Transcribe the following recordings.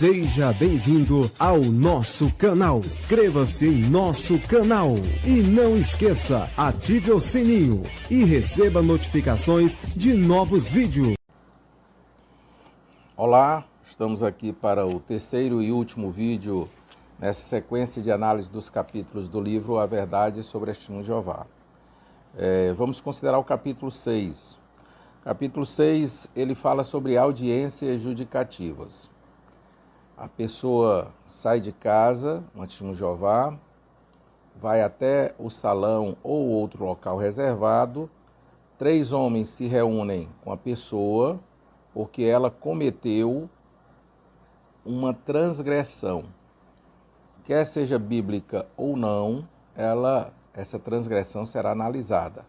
Seja bem-vindo ao nosso canal. Inscreva-se em nosso canal e não esqueça, ative o sininho e receba notificações de novos vídeos. Olá, estamos aqui para o terceiro e último vídeo nessa sequência de análise dos capítulos do livro A Verdade sobre a Testemunha de Jeová. Vamos considerar o capítulo 6. Capítulo 6, ele fala sobre audiências judicativas. A pessoa sai de casa, uma testemunha de Jeová, vai até o salão ou outro local reservado, 3 homens se reúnem com a pessoa porque ela cometeu uma transgressão. Quer seja bíblica ou não, essa transgressão será analisada.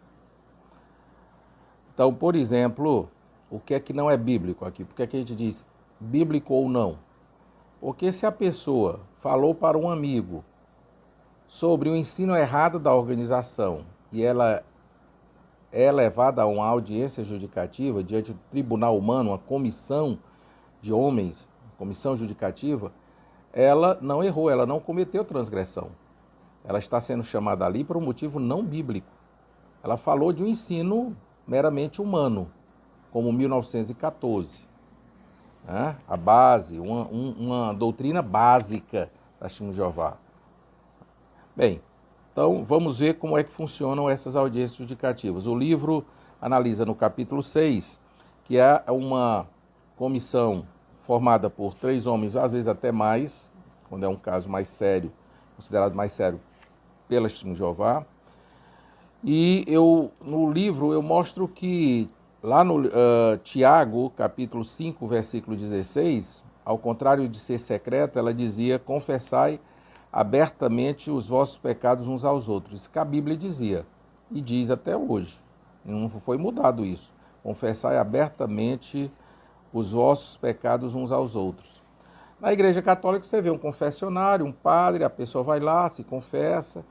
Então, por exemplo, o que é que não é bíblico aqui? Por que é que a gente diz bíblico ou não? Porque se a pessoa falou para um amigo sobre o ensino errado da organização e ela é levada a uma audiência judicativa diante do tribunal humano, uma comissão de homens, comissão judicativa, ela não errou, ela não cometeu transgressão. Ela está sendo chamada ali por um motivo não bíblico. Ela falou de um ensino meramente humano, como 1914. A base, uma doutrina básica da Testemunha de Jeová. Bem, então vamos ver como é que funcionam essas audiências judicativas. O livro analisa no capítulo 6, que é uma comissão formada por 3 homens, às vezes até mais, quando é um caso mais sério, considerado mais sério pela Testemunha de Jeová. E no livro eu mostro que lá no Tiago, capítulo 5, versículo 16, ao contrário de ser secreta, ela dizia: confessai abertamente os vossos pecados uns aos outros. Isso que a Bíblia dizia, e diz até hoje. Não foi mudado isso. Confessai abertamente os vossos pecados uns aos outros. Na Igreja Católica você vê um confessionário, um padre, a pessoa vai lá, se confessa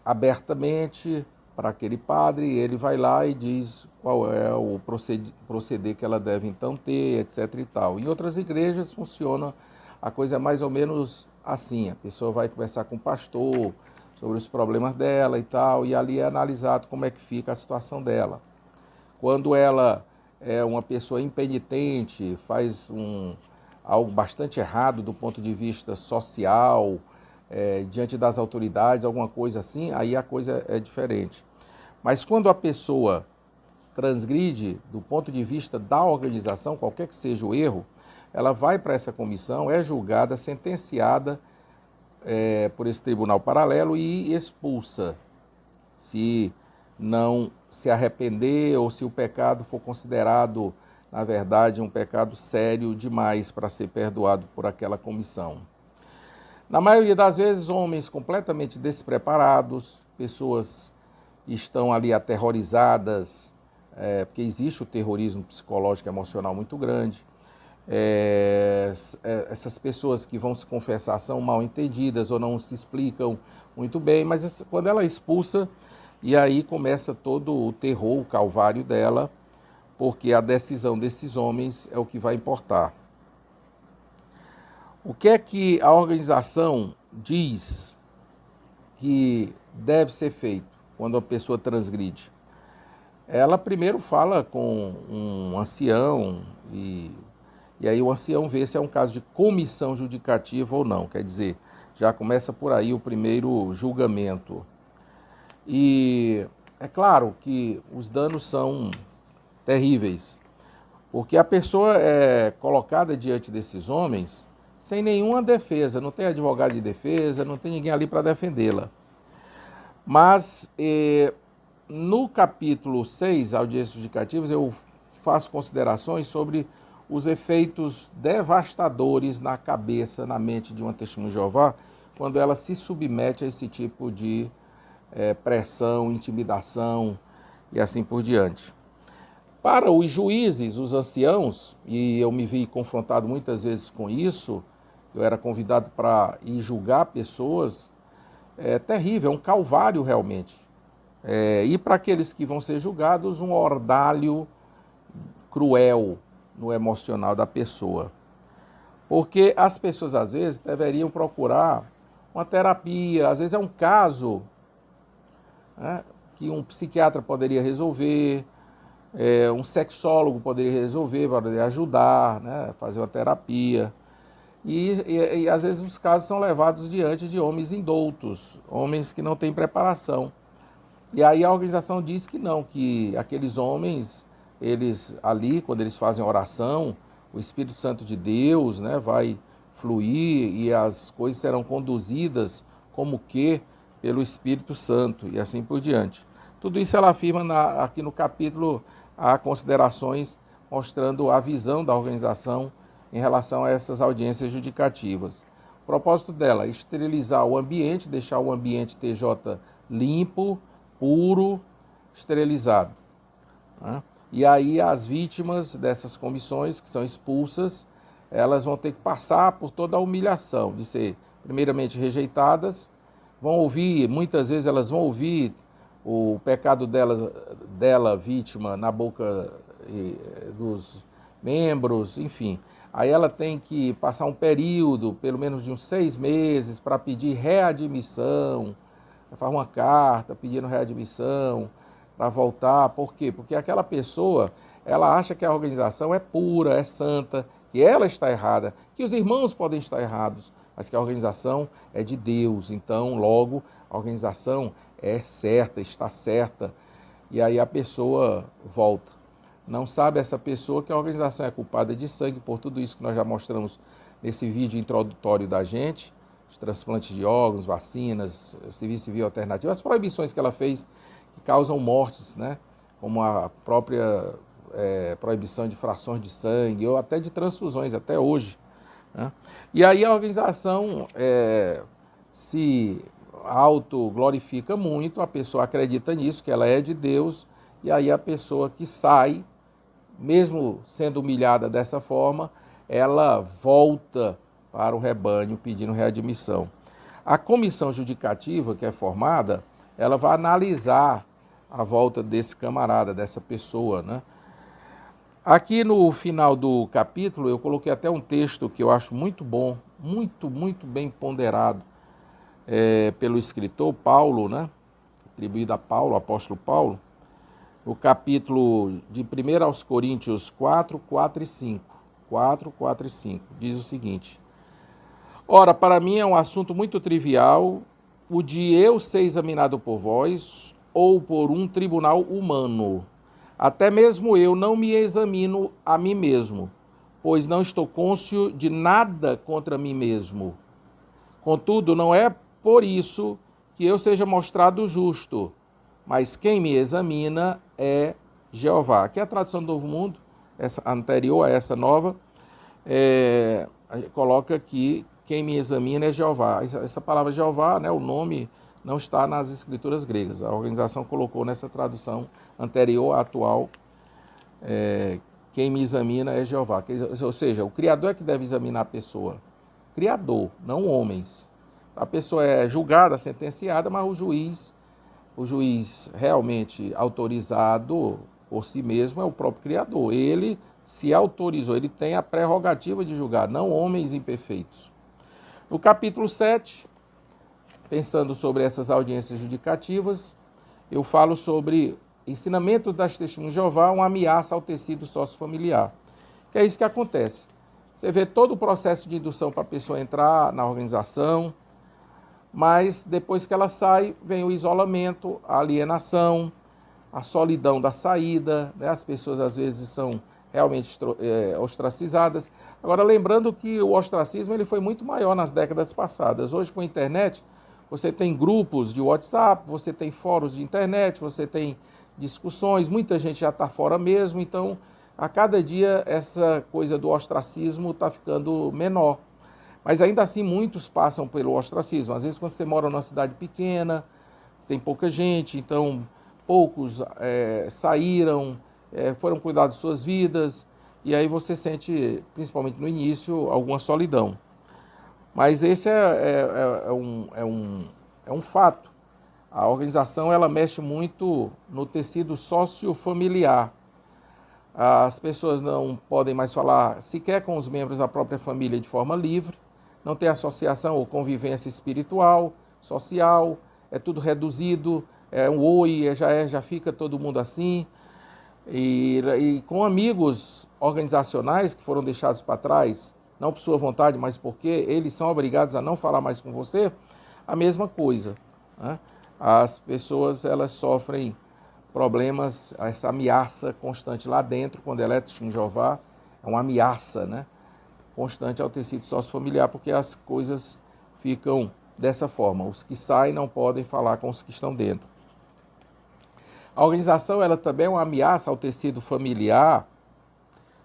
abertamente para aquele padre, ele vai lá e diz qual é o proceder que ela deve então ter, etc. e tal. Em outras igrejas funciona a coisa mais ou menos assim, a pessoa vai conversar com o pastor sobre os problemas dela e tal, e ali é analisado como é que fica a situação dela. Quando ela é uma pessoa impenitente, faz algo bastante errado do ponto de vista social, diante das autoridades, alguma coisa assim, aí a coisa é diferente. Mas quando a pessoa transgride do ponto de vista da organização, qualquer que seja o erro, ela vai para essa comissão, é julgada, sentenciada por esse tribunal paralelo e expulsa, se não se arrepender ou se o pecado for considerado, na verdade, um pecado sério demais para ser perdoado por aquela comissão. Na maioria das vezes, homens completamente despreparados, pessoas que estão ali aterrorizadas, porque existe o terrorismo psicológico e emocional muito grande. Essas pessoas que vão se confessar são mal entendidas ou não se explicam muito bem, mas quando ela é expulsa, e aí começa todo o terror, o calvário dela, porque a decisão desses homens é o que vai importar. O que é que a organização diz que deve ser feito quando a pessoa transgride? Ela primeiro fala com um ancião e aí o ancião vê se é um caso de comissão judicativa ou não. Quer dizer, já começa por aí o primeiro julgamento. E é claro que os danos são terríveis, porque a pessoa é colocada diante desses homens sem nenhuma defesa, não tem advogado de defesa, não tem ninguém ali para defendê-la. Mas no capítulo 6, audiências judicativas, eu faço considerações sobre os efeitos devastadores na cabeça, na mente de uma testemunha de Jeová, quando ela se submete a esse tipo de pressão, intimidação e assim por diante. Para os juízes, os anciãos, e eu me vi confrontado muitas vezes com isso, eu era convidado para ir julgar pessoas, é terrível, é um calvário realmente. E para aqueles que vão ser julgados, um ordalho cruel, no emocional da pessoa. Porque as pessoas, às vezes, deveriam procurar uma terapia. Às vezes é um caso, né, que um psiquiatra poderia resolver, um sexólogo poderia resolver, poderia ajudar, né, fazer uma terapia. E às vezes os casos são levados diante de homens indoutos, homens que não têm preparação. E aí a organização diz que não, que aqueles homens, eles ali, quando eles fazem oração, o Espírito Santo de Deus, né, vai fluir e as coisas serão conduzidas como que pelo Espírito Santo e assim por diante. Tudo isso ela afirma aqui no capítulo, há considerações mostrando a visão da organização em relação a essas audiências judicativas. O propósito dela é esterilizar o ambiente, deixar o ambiente TJ limpo, puro, esterilizado, né? E aí as vítimas dessas comissões que são expulsas, elas vão ter que passar por toda a humilhação de ser primeiramente rejeitadas, vão ouvir, muitas vezes elas vão ouvir o pecado dela vítima na boca dos membros, enfim. Aí ela tem que passar um período, pelo menos de uns 6 meses, para pedir readmissão, faz uma carta pedindo readmissão para voltar. Por quê? Porque aquela pessoa, ela acha que a organização é pura, é santa, que ela está errada, que os irmãos podem estar errados, mas que a organização é de Deus. Então, logo, a organização é certa, está certa, e aí a pessoa volta. Não sabe essa pessoa que a organização é culpada de sangue por tudo isso que nós já mostramos nesse vídeo introdutório da gente, os transplantes de órgãos, vacinas, serviço civil alternativo, as proibições que ela fez que causam mortes, né? Como a própria proibição de frações de sangue ou até de transfusões, até hoje, né? E aí a organização se autoglorifica muito, a pessoa acredita nisso, que ela é de Deus, e aí a pessoa que sai, mesmo sendo humilhada dessa forma, ela volta para o rebanho pedindo readmissão. A comissão judicativa que é formada, ela vai analisar a volta desse camarada, dessa pessoa, né? Aqui no final do capítulo eu coloquei até um texto que eu acho muito bom, muito bem ponderado pelo escritor Paulo, né? Atribuído a Paulo, apóstolo Paulo, o capítulo de 1 aos Coríntios 4, 4 e 5. 4, 4 e 5. Diz o seguinte: ora, para mim é um assunto muito trivial o de eu ser examinado por vós ou por um tribunal humano. Até mesmo eu não me examino a mim mesmo, pois não estou cônscio de nada contra mim mesmo. Contudo, não é por isso que eu seja mostrado justo, mas quem me examina é Jeová. Aqui é a tradução do Novo Mundo, essa anterior a essa nova, coloca aqui, quem me examina é Jeová. Essa palavra Jeová, né, o nome não está nas escrituras gregas. A organização colocou nessa tradução anterior à atual, quem me examina é Jeová. Ou seja, o Criador é que deve examinar a pessoa. Criador, não homens. A pessoa é julgada, sentenciada, mas o juiz realmente autorizado por si mesmo é o próprio Criador. Ele se autorizou, ele tem a prerrogativa de julgar, não homens imperfeitos. No capítulo 7, pensando sobre essas audiências judicativas, eu falo sobre ensinamento das testemunhas de Jeová, uma ameaça ao tecido sociofamiliar. Que é isso que acontece. Você vê todo o processo de indução para a pessoa entrar na organização, mas depois que ela sai, vem o isolamento, a alienação, a solidão da saída, né? As pessoas às vezes são realmente ostracizadas. Agora, lembrando que o ostracismo ele foi muito maior nas décadas passadas. Hoje, com a internet, você tem grupos de WhatsApp, você tem fóruns de internet, você tem discussões, muita gente já está fora mesmo, então, a cada dia, essa coisa do ostracismo está ficando menor. Mas ainda assim, muitos passam pelo ostracismo. Às vezes, quando você mora numa cidade pequena, tem pouca gente, então poucos saíram, foram cuidar de suas vidas, e aí você sente, principalmente no início, alguma solidão. Mas esse é um fato. A organização ela mexe muito no tecido sociofamiliar. As pessoas não podem mais falar sequer com os membros da própria família de forma livre, não tem associação ou convivência espiritual, social, é tudo reduzido, é um oi, já fica todo mundo assim. E com amigos organizacionais que foram deixados para trás, não por sua vontade, mas porque eles são obrigados a não falar mais com você, a mesma coisa, né? As pessoas, elas sofrem problemas, essa ameaça constante lá dentro, quando ela é testemunha de Jeová, é uma ameaça, né, constante ao tecido sócio-familiar, porque as coisas ficam dessa forma. Os que saem não podem falar com os que estão dentro. A organização, ela também é uma ameaça ao tecido familiar,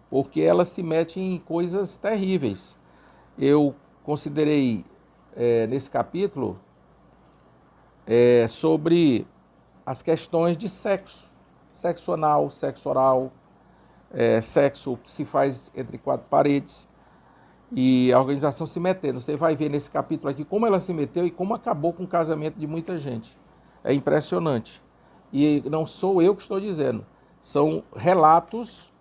porque ela se mete em coisas terríveis. Eu considerei nesse capítulo sobre as questões de sexo anal, sexo oral, sexo que se faz entre quatro paredes, e a organização se metendo. Você vai ver nesse capítulo aqui como ela se meteu e como acabou com o casamento de muita gente. É impressionante. E não sou eu que estou dizendo, são relatos,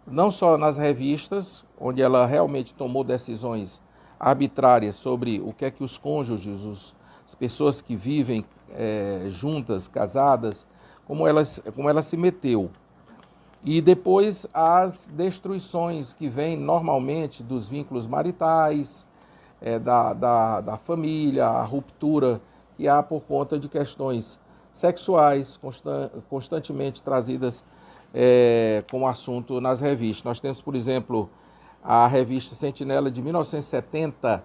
não só nas revistas, onde ela realmente tomou decisões arbitrárias sobre o que é que os cônjuges, as pessoas que vivem juntas, casadas, como ela se meteu. E depois as destruições que vêm normalmente dos vínculos maritais, da família, a ruptura que há por conta de questões sexuais constantemente trazidas como assunto nas revistas. Nós temos, por exemplo, a revista Sentinela de 1970,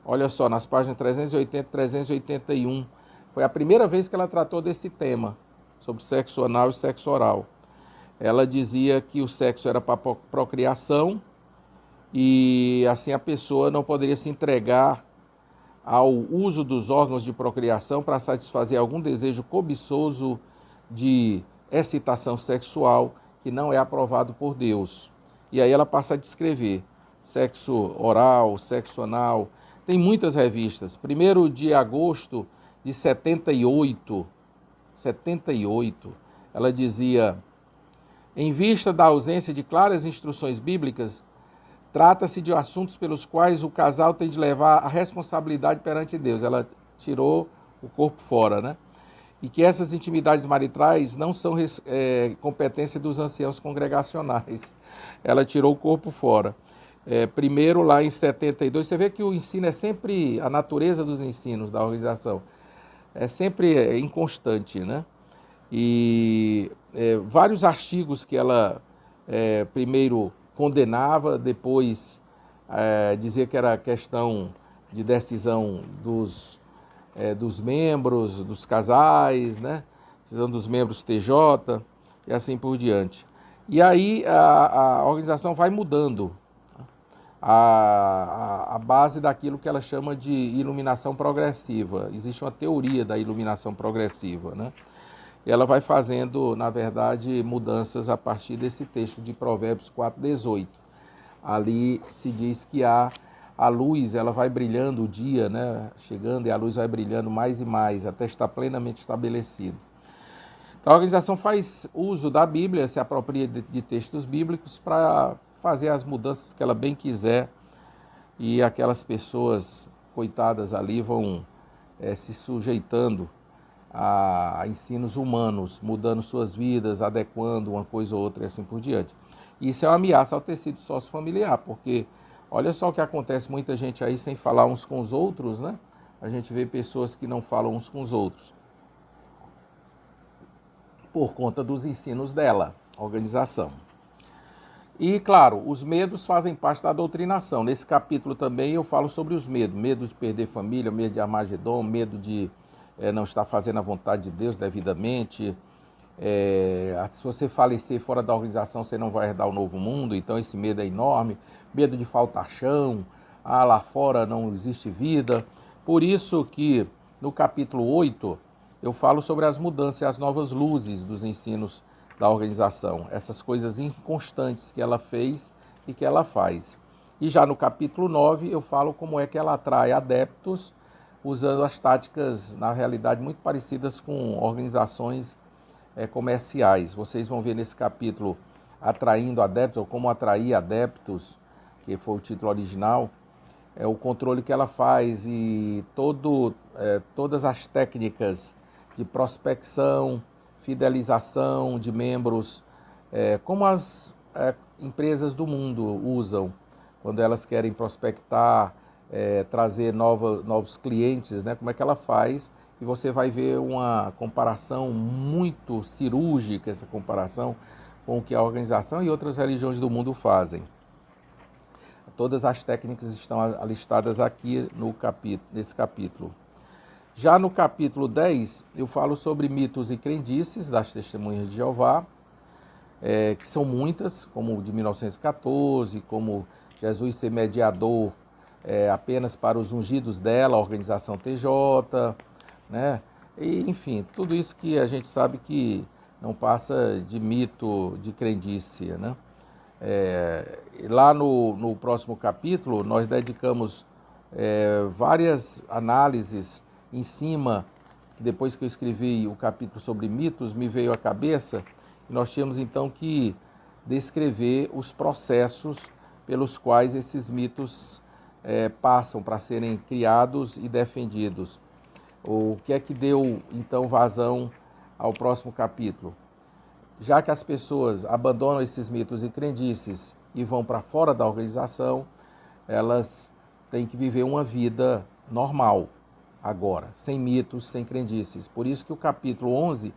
olha só, nas páginas 380 e 381, foi a primeira vez que ela tratou desse tema, sobre sexo anal e sexo oral. Ela dizia que o sexo era para procriação e assim a pessoa não poderia se entregar ao uso dos órgãos de procriação para satisfazer algum desejo cobiçoso de excitação sexual que não é aprovado por Deus. E aí ela passa a descrever sexo oral, sexo anal. Tem muitas revistas. 1º de agosto de 78, ela dizia: em vista da ausência de claras instruções bíblicas, trata-se de assuntos pelos quais o casal tem de levar a responsabilidade perante Deus. Ela tirou o corpo fora, né? E que essas intimidades maritais não são competência dos anciãos congregacionais. Ela tirou o corpo fora. Primeiro, lá em 72, você vê que o ensino é sempre, a natureza dos ensinos da organização, é sempre inconstante, né? E vários artigos que ela primeiro condenava, depois dizia que era questão de decisão dos membros, dos casais, né? Decisão dos membros TJ e assim por diante. E aí a organização vai mudando a base daquilo que ela chama de iluminação progressiva. Existe uma teoria da iluminação progressiva, né? E ela vai fazendo, na verdade, mudanças a partir desse texto de Provérbios 4:18. Ali se diz que a luz, ela vai brilhando o dia, né? Chegando, e a luz vai brilhando mais e mais, até estar plenamente estabelecido. Então a organização faz uso da Bíblia, se apropria de textos bíblicos para fazer as mudanças que ela bem quiser, e aquelas pessoas coitadas ali vão se sujeitando a ensinos humanos, mudando suas vidas, adequando uma coisa ou outra e assim por diante. Isso é uma ameaça ao tecido sócio-familiar, porque olha só o que acontece, muita gente aí sem falar uns com os outros, né? A gente vê pessoas que não falam uns com os outros por conta dos ensinos dela, organização. E, claro, os medos fazem parte da doutrinação. Nesse capítulo também eu falo sobre os medos. Medo de perder família, medo de Armagedon, medo de não estar fazendo a vontade de Deus devidamente. Se você falecer fora da organização, você não vai herdar o novo mundo, então esse medo é enorme. Medo de faltar chão, lá fora não existe vida. Por isso que no capítulo 8 eu falo sobre as mudanças e as novas luzes dos ensinos da organização, essas coisas inconstantes que ela fez e que ela faz. E já no capítulo 9 eu falo como é que ela atrai adeptos usando as táticas, na realidade, muito parecidas com organizações comerciais. Vocês vão ver nesse capítulo atraindo adeptos, ou como atrair adeptos, que foi o título original, é o controle que ela faz e todas as técnicas de prospecção, fidelização de membros, como as empresas do mundo usam quando elas querem prospectar, trazer novos clientes, né? Como é que ela faz? E você vai ver uma comparação muito cirúrgica, essa comparação com o que a organização e outras religiões do mundo fazem. Todas as técnicas estão listadas aqui nesse capítulo. Já no capítulo 10, eu falo sobre mitos e crendices das Testemunhas de Jeová, que são muitas, como o de 1914, como Jesus ser mediador apenas para os ungidos dela, a organização TJ, né? E, enfim, tudo isso que a gente sabe que não passa de mito, de crendice, né? Lá no próximo capítulo, nós dedicamos várias análises em cima, que depois que eu escrevi o capítulo sobre mitos, me veio à cabeça, e nós tínhamos então que descrever os processos pelos quais esses mitos passam para serem criados e defendidos. O que é que deu então vazão ao próximo capítulo? Já que as pessoas abandonam esses mitos e crendices e vão para fora da organização, elas têm que viver uma vida normal agora, sem mitos, sem crendices. Por isso que o capítulo 11,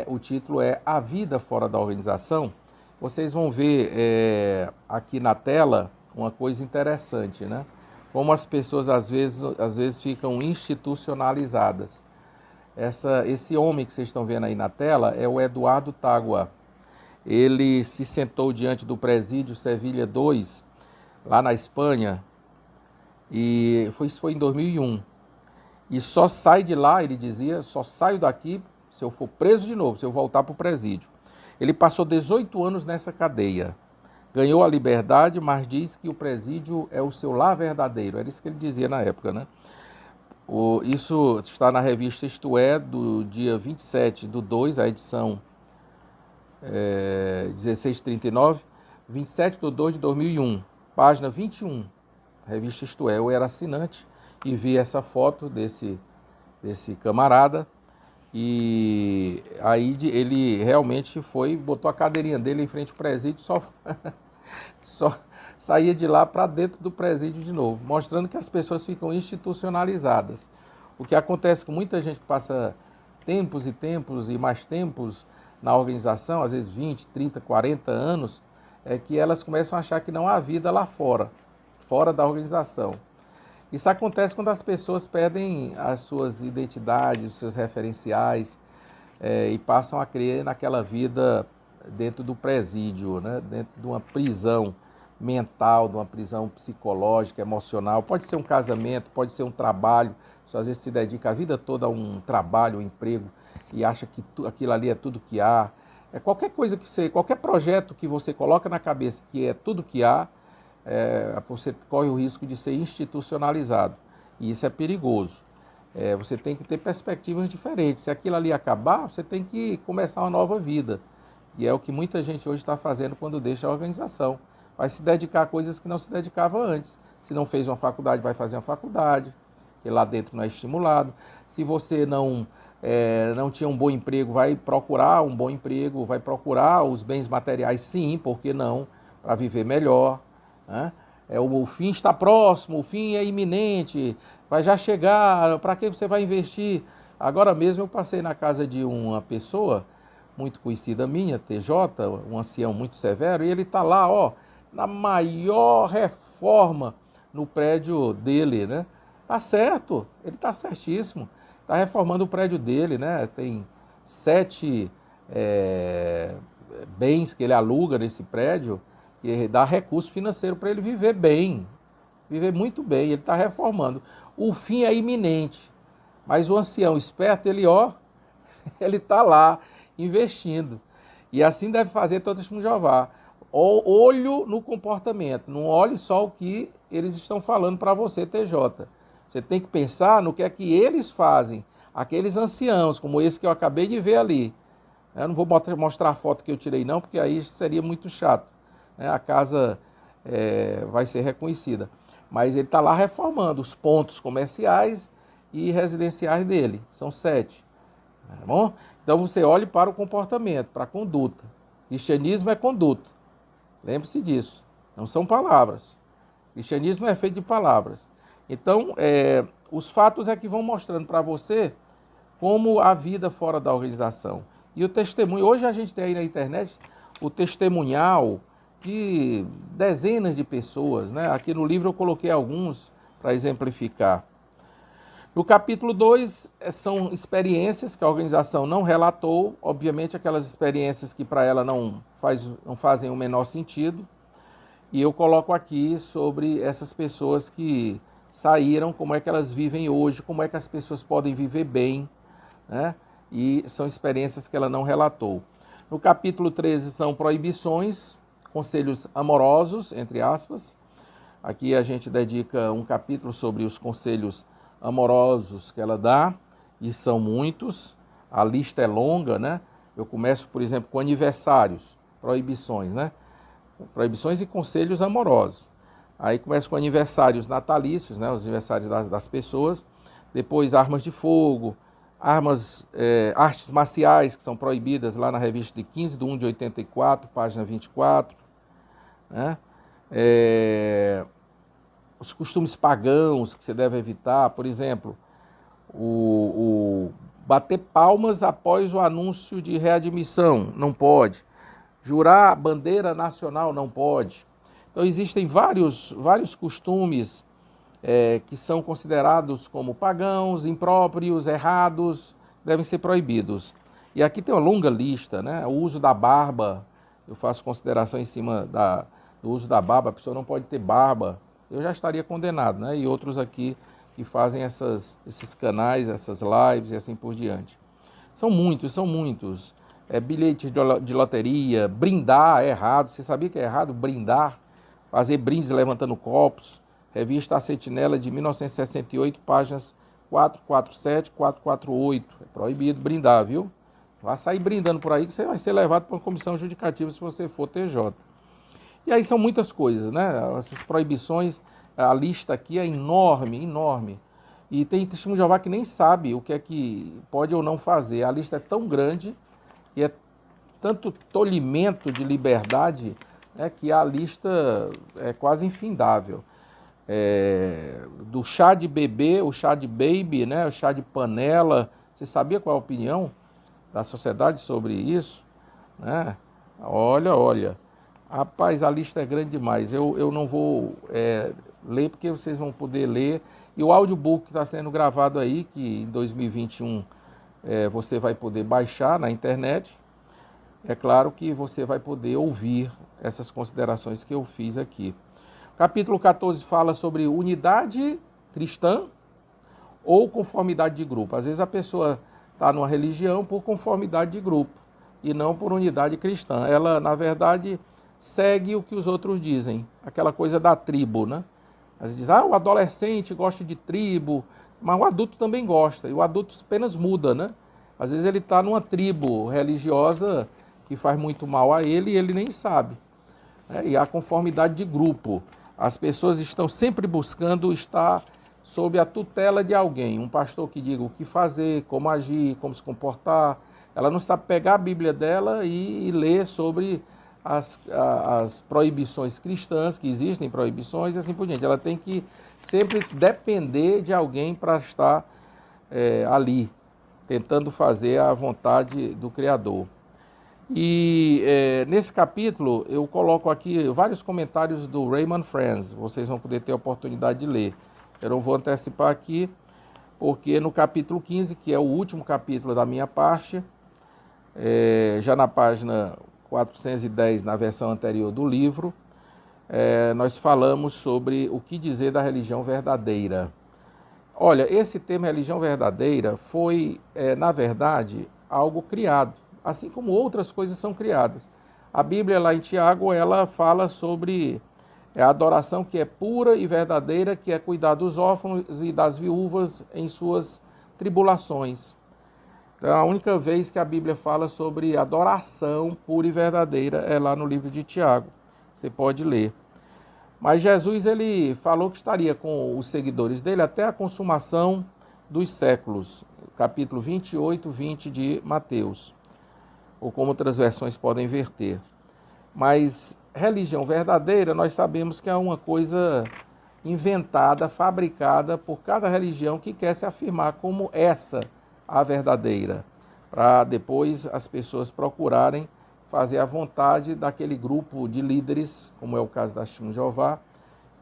o título é A Vida Fora da Organização. Vocês vão ver aqui na tela uma coisa interessante, né? Como as pessoas às vezes ficam institucionalizadas. Esse homem que vocês estão vendo aí na tela é o Eduardo Tagua. Ele se sentou diante do presídio Sevilha II, lá na Espanha, e isso foi em 2001. E só sai de lá, ele dizia, só saio daqui se eu for preso de novo, se eu voltar para o presídio. Ele passou 18 anos nessa cadeia. Ganhou a liberdade, mas diz que o presídio é o seu lar verdadeiro. Era isso que ele dizia na época, né? Isso está na revista Isto É, do dia 27/2, a edição 1639, 27/2/2001, página 21, revista Isto É. Eu era assinante e vi essa foto desse camarada, e aí ele realmente botou a cadeirinha dele em frente ao presídio, só saía de lá para dentro do presídio de novo, mostrando que as pessoas ficam institucionalizadas. O que acontece com muita gente que passa tempos e tempos e mais tempos na organização, às vezes 20, 30, 40 anos, é que elas começam a achar que não há vida lá fora da organização. Isso acontece quando as pessoas perdem as suas identidades, os seus referenciais, e passam a crer naquela vida dentro do presídio, né? Dentro de uma prisão mental, de uma prisão psicológica, emocional. Pode ser um casamento, pode ser um trabalho. Você às vezes se dedica a vida toda a um trabalho, um emprego, e acha que aquilo ali é tudo que há. Qualquer projeto que você coloca na cabeça que é tudo que há, você corre o risco de ser institucionalizado. E isso é perigoso. Você tem que ter perspectivas diferentes. Se aquilo ali acabar, você tem que começar uma nova vida. E é o que muita gente hoje está fazendo quando deixa a organização. Vai se dedicar a coisas que não se dedicava antes. Se não fez uma faculdade, vai fazer uma faculdade, que lá dentro não é estimulado. Se você não tinha um bom emprego, vai procurar um bom emprego, vai procurar os bens materiais, sim, por que não, para viver melhor, né? O fim está próximo, o fim é iminente, vai já chegar, para que você vai investir? Agora mesmo eu passei na casa de uma pessoa muito conhecida minha, TJ, um ancião muito severo, e ele está lá, na maior reforma no prédio dele, né? Tá certo, ele está certíssimo, está reformando o prédio dele, né? Tem 7 bens que ele aluga nesse prédio, que dá recurso financeiro para ele viver bem, viver muito bem, ele está reformando. O fim é iminente, mas o ancião esperto, ele está lá investindo. E assim deve fazer todo testemunho de Jeová. Olho no comportamento, não olhe só o que eles estão falando para você, TJ. Você tem que pensar no que é que eles fazem, aqueles anciãos, como esse que eu acabei de ver ali. Eu não vou mostrar a foto que eu tirei não, porque aí seria muito chato, né? A casa vai ser reconhecida. Mas ele está lá reformando os pontos comerciais e residenciais dele. São 7. Tá bom? Então você olhe para o comportamento, para a conduta. Cristianismo é conduta. Lembre-se disso. Não são palavras. Cristianismo é feito de palavras. Então, os fatos é que vão mostrando para você como a vida fora da organização. E o testemunho, hoje a gente tem aí na internet o testemunhal de dezenas de pessoas, né? Aqui no livro eu coloquei alguns para exemplificar. No capítulo 2, são experiências que a organização não relatou, obviamente aquelas experiências que para ela não fazem o menor sentido. E eu coloco aqui sobre essas pessoas que saíram, como é que elas vivem hoje, como é que as pessoas podem viver bem, né? E são experiências que ela não relatou. No capítulo 13 são proibições, conselhos amorosos, entre aspas. Aqui a gente dedica um capítulo sobre os conselhos amorosos que ela dá, e são muitos, a lista é longa, né? Eu começo, por exemplo, com aniversários, proibições, né? Proibições e conselhos amorosos. Aí começa com aniversários natalícios, né? Os aniversários das pessoas, depois armas de fogo, artes marciais, que são proibidas lá na revista de 15/1/84, página 24, né? Os costumes pagãos que você deve evitar, por exemplo, o bater palmas após o anúncio de readmissão, não pode. Jurar bandeira nacional, não pode. Então existem vários costumes que são considerados como pagãos, impróprios, errados, devem ser proibidos. E aqui tem uma longa lista, né? O uso da barba, eu faço consideração em cima do uso da barba, a pessoa não pode ter barba, eu já estaria condenado, né? E outros aqui que fazem esses canais, essas lives e assim por diante. São muitos. Bilhete de loteria, brindar é errado. Você sabia que é errado brindar? Fazer brindes levantando copos. Revista A Sentinela de 1968, páginas 447, 448. É proibido brindar, viu? Vai sair brindando por aí que você vai ser levado para uma comissão judicativa se você for TJ. E aí são muitas coisas, né? Essas proibições, a lista aqui é enorme. E tem testemunho de Jeová que nem sabe o que é que pode ou não fazer. A lista é tão grande e é tanto tolimento de liberdade, né, que a lista é quase infindável. Do chá de bebê, o chá de baby, né, o chá de panela. Você sabia qual é a opinião da sociedade sobre isso? Né? Olha. Rapaz, a lista é grande demais. Eu não vou ler porque vocês vão poder ler. E o audiobook que está sendo gravado aí, que em 2021 você vai poder baixar na internet. É claro que você vai poder ouvir essas considerações que eu fiz aqui. Capítulo 14 fala sobre unidade cristã ou conformidade de grupo. Às vezes a pessoa está numa religião por conformidade de grupo e não por unidade cristã. Ela, na verdade, segue o que os outros dizem, aquela coisa da tribo, né? Às vezes diz, o adolescente gosta de tribo, mas o adulto também gosta, e o adulto apenas muda, né? Às vezes ele está numa tribo religiosa que faz muito mal a ele e ele nem sabe. E a conformidade de grupo. As pessoas estão sempre buscando estar sob a tutela de alguém, um pastor que diga o que fazer, como agir, como se comportar. Ela não sabe pegar a Bíblia dela e ler sobre as proibições cristãs, que existem proibições e assim por diante. Ela tem que sempre depender de alguém para estar ali, tentando fazer a vontade do Criador. E nesse capítulo eu coloco aqui vários comentários do Raymond Friends, vocês vão poder ter a oportunidade de ler. Eu não vou antecipar aqui, porque no capítulo 15, que é o último capítulo da minha parte, já na página 410, na versão anterior do livro, nós falamos sobre o que dizer da religião verdadeira. Olha, esse termo religião verdadeira foi, na verdade, algo criado, assim como outras coisas são criadas. A Bíblia lá em Tiago, ela fala sobre a adoração que é pura e verdadeira, que é cuidar dos órfãos e das viúvas em suas tribulações. Então, a única vez que a Bíblia fala sobre adoração pura e verdadeira é lá no livro de Tiago. Você pode ler. Mas Jesus, ele falou que estaria com os seguidores dele até a consumação dos séculos. Capítulo 28, 20 de Mateus. Ou como outras versões podem verter. Mas religião verdadeira, nós sabemos que é uma coisa inventada, fabricada por cada religião que quer se afirmar como essa a verdadeira, para depois as pessoas procurarem fazer a vontade daquele grupo de líderes, como é o caso da Testemunha de Jeová,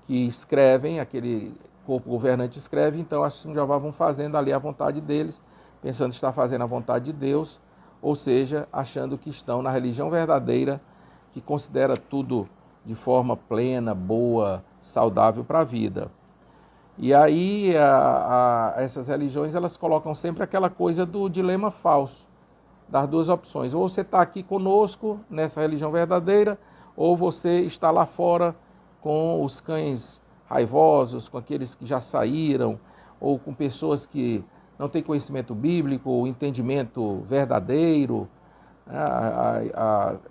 que escrevem, aquele corpo governante escreve, então as Testemunhas de Jeová vão fazendo ali a vontade deles, pensando estar fazendo a vontade de Deus, ou seja, achando que estão na religião verdadeira, que considera tudo de forma plena, boa, saudável para a vida. E aí essas religiões, elas colocam sempre aquela coisa do dilema falso, das duas opções. Ou você está aqui conosco, nessa religião verdadeira, ou você está lá fora com os cães raivosos, com aqueles que já saíram, ou com pessoas que não têm conhecimento bíblico, ou entendimento verdadeiro.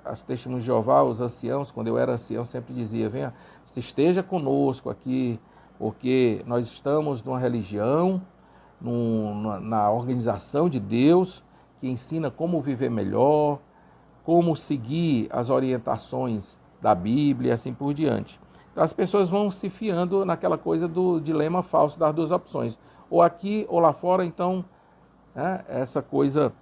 As Testemunhas de Jeová, os anciãos, quando eu era ancião, sempre dizia, venha, esteja conosco aqui, porque nós estamos numa religião, na organização de Deus, que ensina como viver melhor, como seguir as orientações da Bíblia e assim por diante. Então as pessoas vão se fiando naquela coisa do dilema falso das duas opções, ou aqui ou lá fora. Então, essa coisa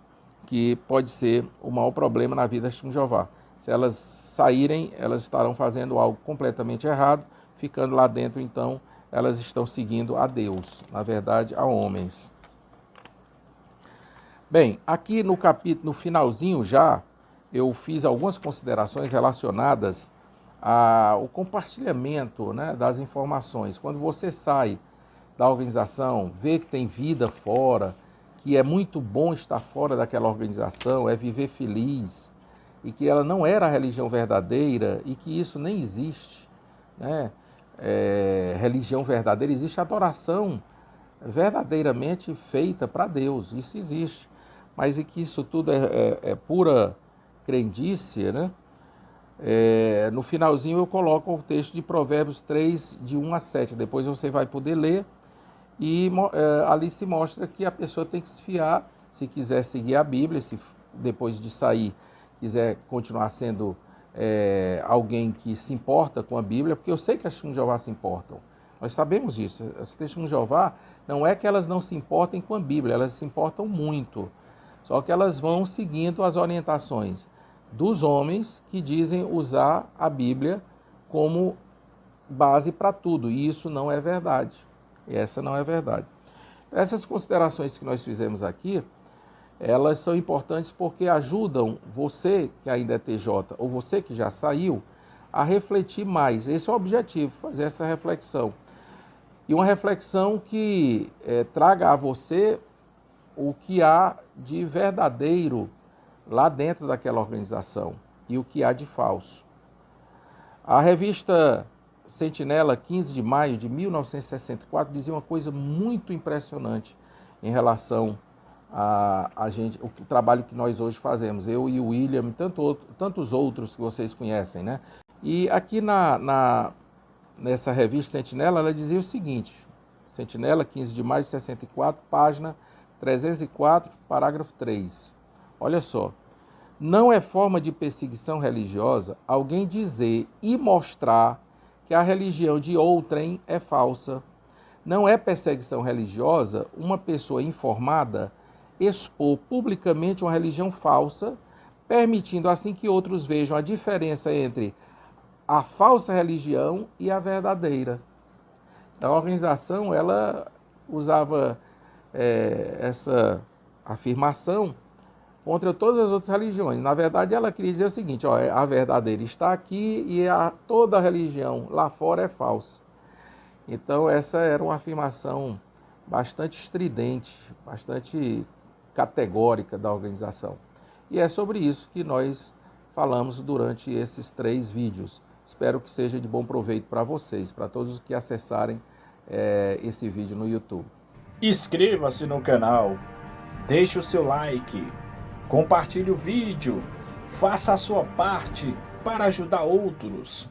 que pode ser o maior problema na vida das Testemunhas de Jeová. Se elas saírem, elas estarão fazendo algo completamente errado, ficando lá dentro, então, elas estão seguindo a Deus, na verdade, a homens. Bem, aqui no capítulo, no finalzinho já, eu fiz algumas considerações relacionadas ao compartilhamento, das informações. Quando você sai da organização, vê que tem vida fora, que é muito bom estar fora daquela organização, é viver feliz, e que ela não era a religião verdadeira, e que isso nem existe, religião verdadeira, existe adoração verdadeiramente feita para Deus, isso existe, mas e que isso tudo é pura crendice, no finalzinho eu coloco o texto de Provérbios 3, de 1 a 7, depois você vai poder ler, e ali se mostra que a pessoa tem que se fiar, se quiser seguir a Bíblia, se depois de sair quiser continuar sendo alguém que se importa com a Bíblia, porque eu sei que as Testemunhas de Jeová se importam. Nós sabemos disso. As Testemunhas de Jeová, não é que elas não se importem com a Bíblia, elas se importam muito. Só que elas vão seguindo as orientações dos homens que dizem usar a Bíblia como base para tudo. E isso não é verdade. Essa não é verdade. Essas considerações que nós fizemos aqui, elas são importantes porque ajudam você que ainda é TJ ou você que já saiu a refletir mais. Esse é o objetivo, fazer essa reflexão. E uma reflexão que traga a você o que há de verdadeiro lá dentro daquela organização e o que há de falso. A revista Sentinela, 15 de maio de 1964, dizia uma coisa muito impressionante em relação a gente, o trabalho que nós hoje fazemos, eu e o William, tantos outros que vocês conhecem, E aqui nessa revista Sentinela, ela dizia o seguinte, Sentinela, 15 de maio de 64, página 304, parágrafo 3. Olha só. Não é forma de perseguição religiosa alguém dizer e mostrar que a religião de outrem é falsa. Não é perseguição religiosa uma pessoa informada expor publicamente uma religião falsa, permitindo assim que outros vejam a diferença entre a falsa religião e a verdadeira. A organização, ela usava essa afirmação contra todas as outras religiões. Na verdade, ela queria dizer o seguinte, a verdadeira está aqui e toda a religião lá fora é falsa. Então, essa era uma afirmação bastante estridente, bastante categórica da organização. E é sobre isso que nós falamos durante esses 3 vídeos. Espero que seja de bom proveito para vocês, para todos que acessarem esse vídeo no YouTube. Inscreva-se no canal, Deixe o seu like, compartilhe o vídeo, faça a sua parte para ajudar outros.